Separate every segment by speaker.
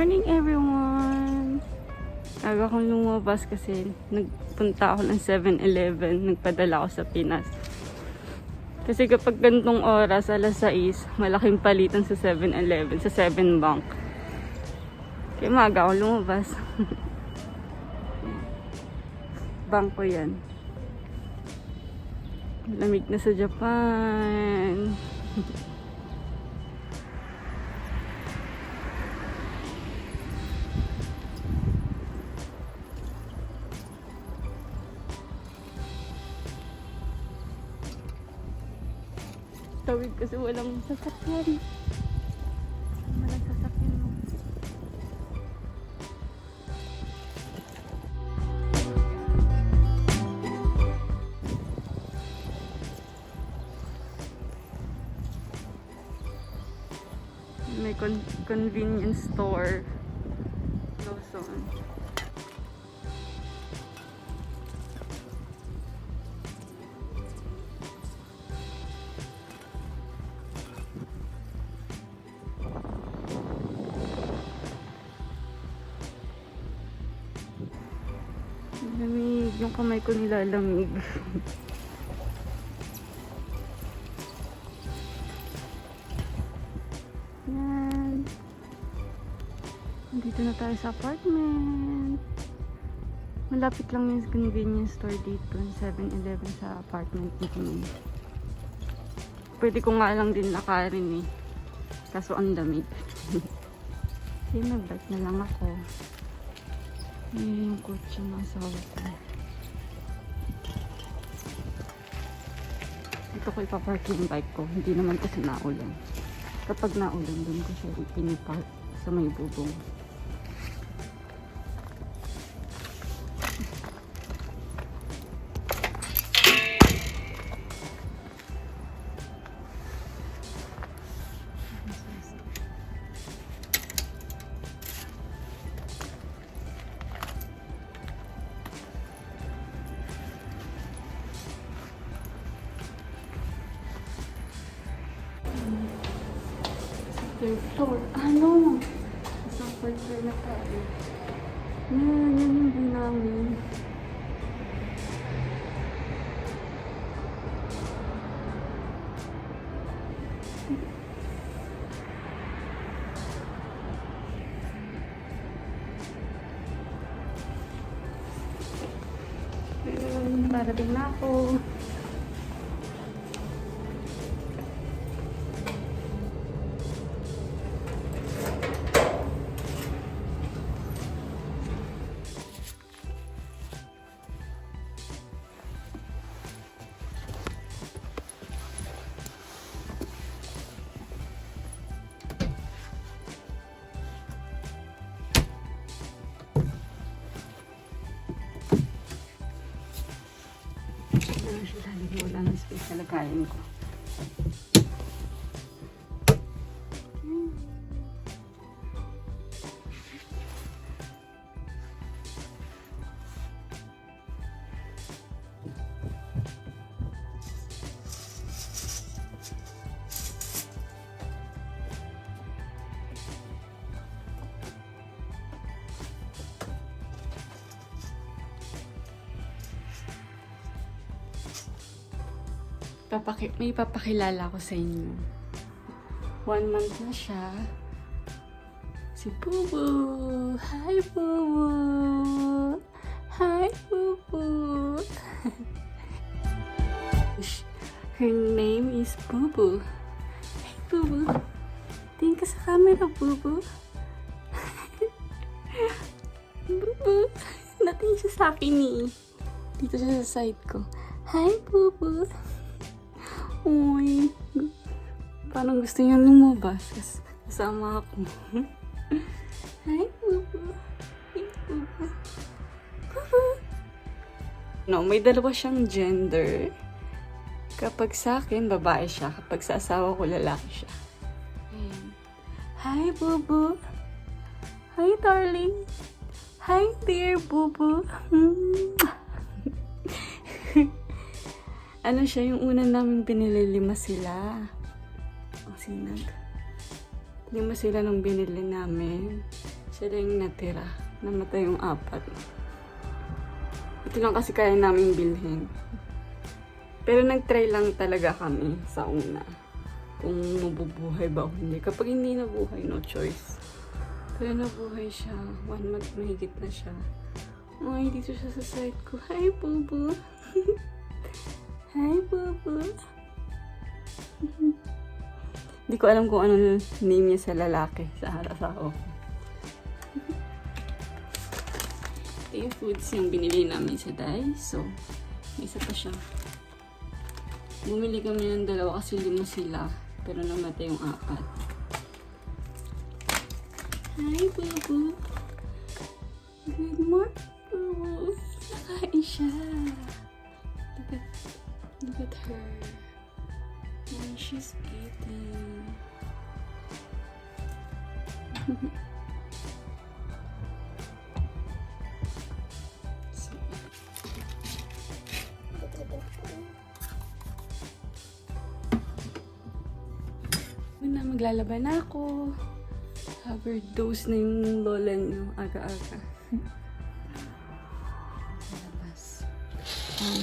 Speaker 1: morning everyone! Aga kong lumabas kasi nagpunta ako ng 7-Eleven. Nagpadala ako sa Pinas. Kasi kapag gantong oras, alas 6, malaking palitan sa 7-Eleven, sa 7 Bank. Kaya maaga akong lumabas. Bangko yan. Lamig na sa Japan. Tawid kasi walang sasakyan. Walang sasakyan mo. May convenience store. Lawson. Lamig. Yung kamay ko nilalamig. Yan. Dito na tayo sa apartment. Malapit lang yung convenience store dito. 7-Eleven sa apartment namin. Pwede ko nga lang din lakarin eh. Kaso ang lamig. Okay, mag-bike na lang ako. Ayan yung kotse ng asawa ko. Dito ko ipapark yung bike ko. Hindi naman kasi naulan. Kapag naulan, dun ko siya pinipark sa may bubong. Third floor. Ano? Isang third floor na tayo. Yan yung view namin. Parating na ako. Wala ng space na lagayin ko. May papakilala ko sa inyo. 1 month na siya. Si Bubu! Hi, Bubu! Hi, Bubu! Her name is Bubu. Hey, Bubu! Tingin ka sa camera, Bubu. Bubu! Natingin siya sa akin eh. Dito siya sa side ko. Hi, Bubu! Uy, parang gusto niya lumabas kasi kasama ako. Hi, Bubu. Hi, Bubu. Bubu. No, may dalawa siyang gender. Kapag sa akin, babae siya. Kapag sa asawa ko, lalaki siya. Ayan. Hi, Bubu. Hi, darling. Hi, dear Bubu. Ano siya, yung una namin pinili, 5 sila. O, sinag. 5 sila nung binili namin. Siya lang yung natira. Namatay yung 4. Ito lang kasi kaya namin bilhin. Pero nag-try lang talaga kami sa una. Kung mabubuhay ba o hindi. Kapag hindi nabuhay, no choice. Pero nabuhay siya. 1 month mahigit na siya. Ay, dito siya sa side ko. Hi, Bubu! Hi, Bubu! Hindi ko alam kung ano name niya sa lalaki, sa asawa. Ito yung foods yung binili namin sa Daiso. May isa pa siya. Bumili kami ng 2 kasi 5 sila. Pero namatay yung 4. Hi, Bubu! Good morning, Bubu! Nakain siya. Look at her. And she's eating. Na maglalaban na ako. Overdose na yung lola niyo. Aga-aga. Labas.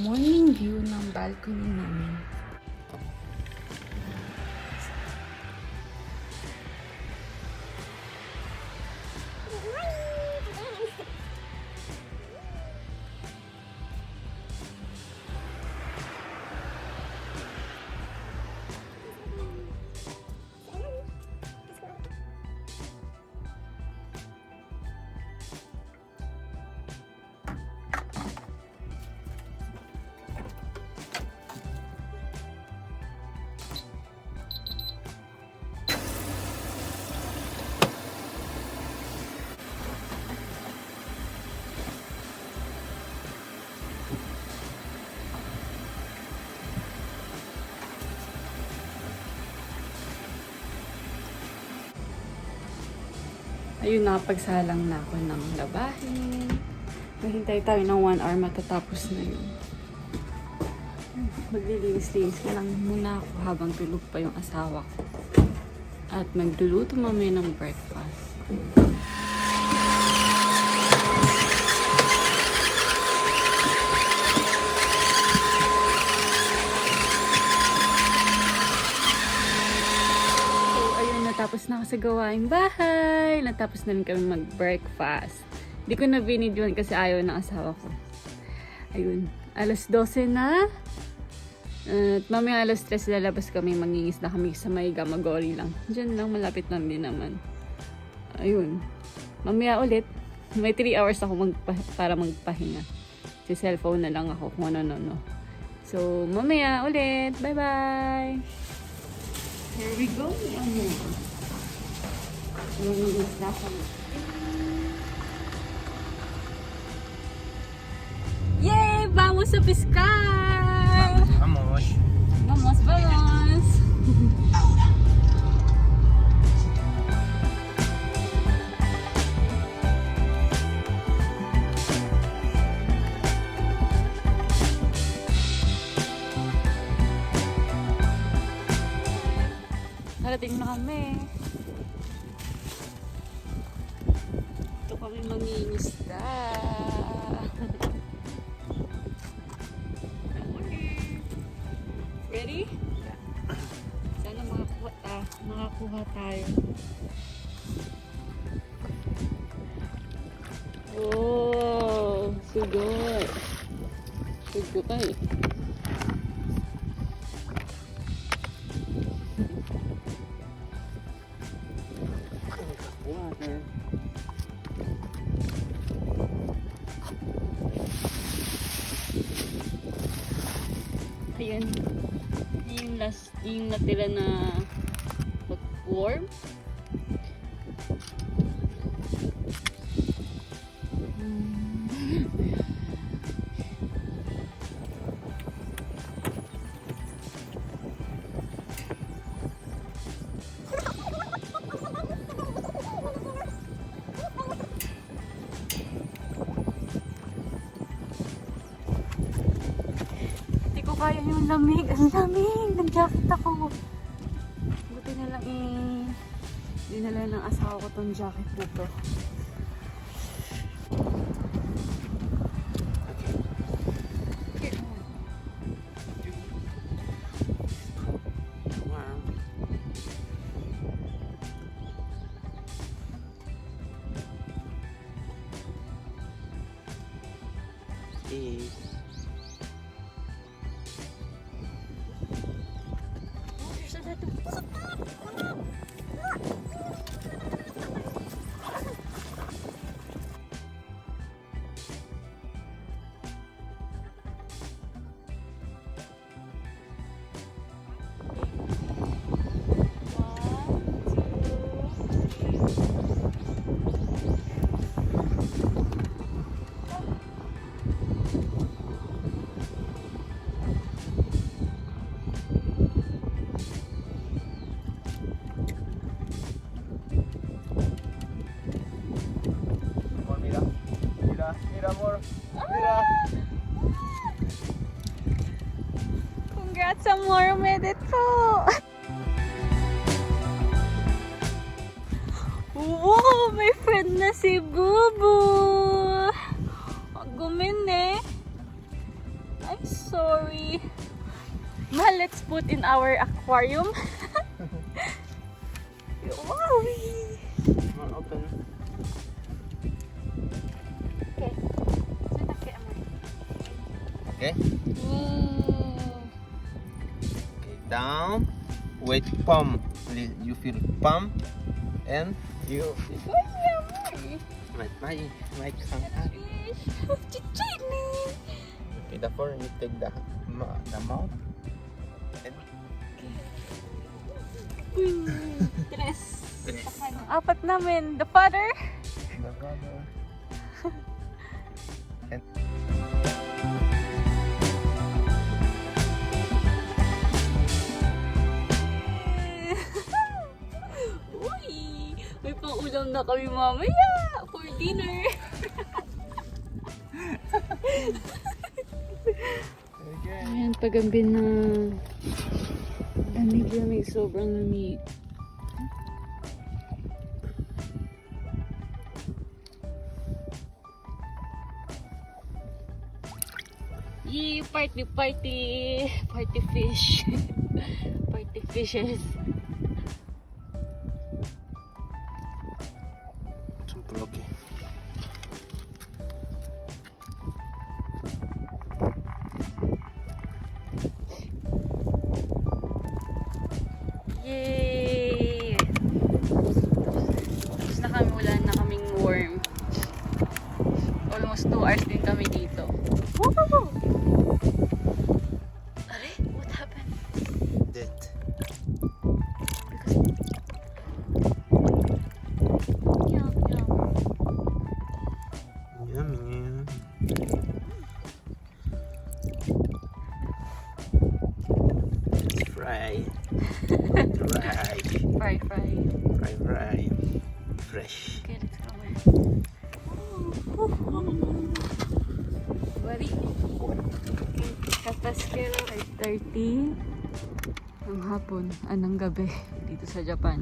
Speaker 1: Morning view ng balcony namin. Ayun, nakapagsalang na ako ng labahin. Maghintay tayo ng 1 hour, matatapos na yun. Maglilinis-linis ko lang muna ako habang tulog pa yung asawa ko. At magluluto mamaya ng breakfast. Natapos na ako sa gawaing bahay. Natapos na rin kami mag-breakfast. Hindi ko na binidyoan kasi ayaw ng asawa ko. Ayun. Alas 12 na. At mamaya alas 3 lalabas kami. Mangingis na kami sa may Gamagori lang. Diyan lang. Malapit lang din naman. Ayun. Mamaya ulit. May 3 hours ako para magpahinga. Si cellphone na lang ako kung ano. So, mamaya ulit. Bye-bye! Here we go. Yay! Vamos a pescar!
Speaker 2: Vamos.
Speaker 1: Vamos, vamos! Narating na kami. Ito kami mangingisda. Ready? Sana makakuha tayo. Oh, sugot. Sugot tayo. Water. Ayan. Yung natira na worm. Kaya yung lamig. Ang lamig. Nag-jacket ako. Buti na lang Dinala ng asawa ko tong jacket na to. Congrats sa more medit po! Wow! May friend na si Bubu! Gumin eh! I'm sorry! Mahal, let's put in our aquarium. Wow!
Speaker 2: More open.
Speaker 1: Okay.
Speaker 2: Okay. Okay, down. Wait, palm. You feel palm, and you. My Okay, therefore you take the mouth. And
Speaker 1: Tres. Apat namin. The father.
Speaker 2: the brother. And
Speaker 1: Uy! May pang-ulam na kami mamaya for dinner.
Speaker 2: okay.
Speaker 1: Ayan, paggabi na. Lamig, sobrang lamig. Yee! Party fish. Party fishes.
Speaker 2: Simple, okay.
Speaker 1: Yay! Tapos na kami, wala na kaming worm. Almost 2 hours din kami dito. Woo! Are, what happened?
Speaker 2: Dead.
Speaker 1: Yum, yum.
Speaker 2: Yummy. Fry. Fry. Fresh.
Speaker 1: Okay, let's go. Bari. Okay, kapaskero ay 30 ng hapon, ng gabi dito sa Japan.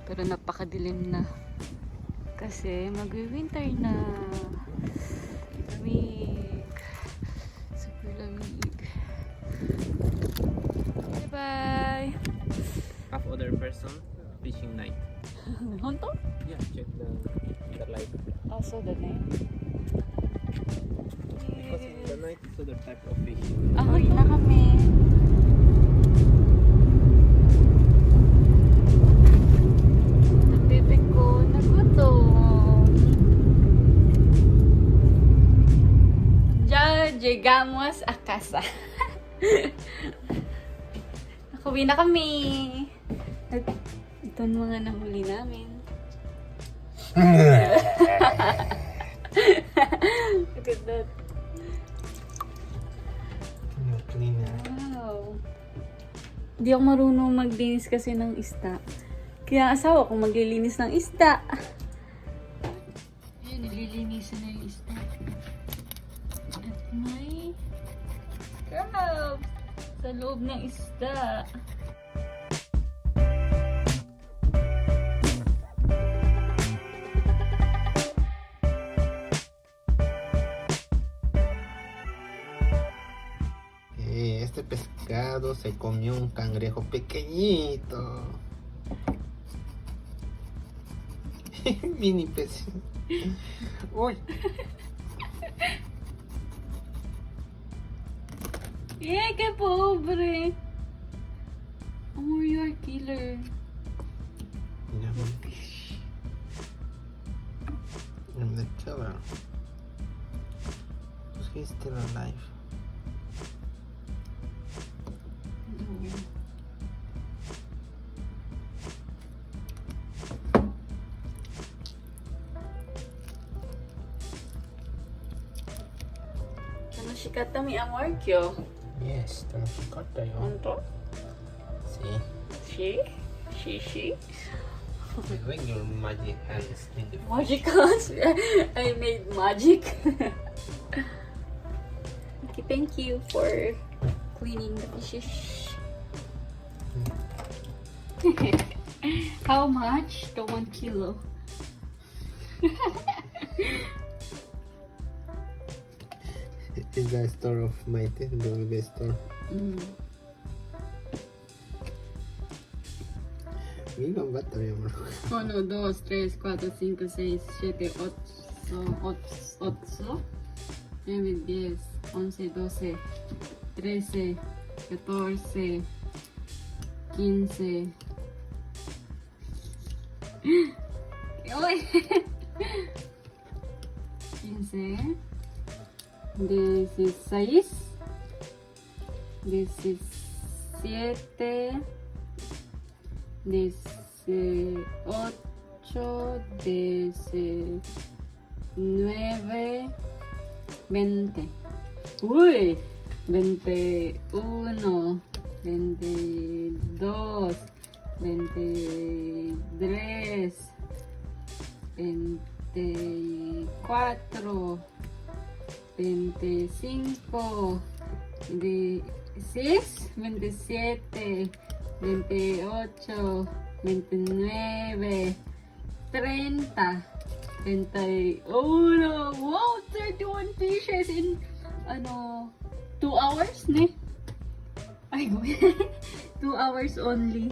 Speaker 1: Pero napakadilim na. Kasi mag-winter na. Lamig. Super lamig. Bye-bye!
Speaker 2: Half other person fishing night.
Speaker 1: Honto?
Speaker 2: Yeah, check the light.
Speaker 1: Also the name.
Speaker 2: Because in the night it's other type of fish.
Speaker 1: Ahoy na kami. Nagbibig ko, nagutom. Ya llegamos a casa. Nakuwi na kami. Ito ang mga nahuli namin. Look at that.
Speaker 2: Clean.
Speaker 1: Wow. Hindi ako marunong maglinis kasi ng isda. Kaya asawa ko maglilinis ng isda. Ayun, nililinisan na yung isda. At may crab sa loob ng isda.
Speaker 3: este pescado se comió un cangrejo pequeñito. Mini pez. Uy.
Speaker 1: ¡Qué pobre! Oh, you're a killer.
Speaker 3: Mira, I'm the killer. He's still alive.
Speaker 1: Shikata mi amor kyo.
Speaker 3: Yes, tanashikata yo.
Speaker 1: Honto?
Speaker 3: See?
Speaker 1: She?
Speaker 3: Doing your magic hands in the
Speaker 1: Magic hands? I made magic. Okay, thank you for cleaning the fishes. How much? The 1 kilo.
Speaker 3: It's the store of Maite, the best store. Mira, bata mi amor.
Speaker 1: 1, 2, 3, 4, 5, 6, 7, 8, 9, 10, 11, 12, 13, 14, 15. ¡Uy! 15, 16, 17, 18, 19, 20. ¡Uy! 21, 22, 23, 24, 25, 26, 27, 28, 29, 30, 31. Wow, 31 fishes in 2 hours, ne? Ay, 2 hours only.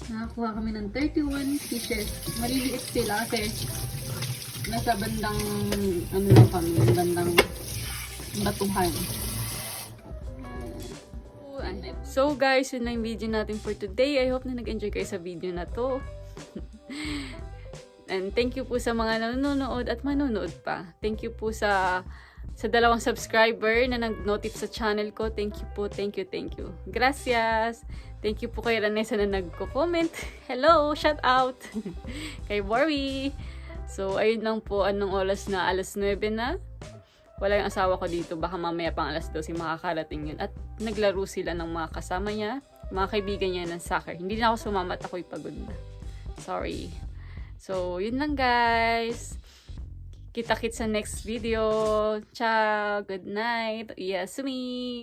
Speaker 1: Nakakuha kami ng 31 fishes. Maliliit sila kasi nasa bandang, lang kami, bandang batuhan. So guys, yun lang yung video natin for today. I hope na nag-enjoy kayo sa video na to. And thank you po sa mga nanonood at manonood pa. Thank you po sa 2 subscriber na nag-notif sa channel ko. Thank you po, thank you. Gracias! Thank you po kay Ranessa na nagko-comment. Hello! Shout out! Kay Bori! So, ayun lang po. Anong oras na? Alas 9 na. Wala yung asawa ko dito. Baka mamaya pang alas 12 makakarating yun. At naglaro sila ng mga kasama niya. Mga kaibigan niya ng soccer. Hindi na ako sumama at ako'y pagod na. Sorry. So, yun lang guys. Kita-kits sa next video. Ciao! Good night! Yasumi!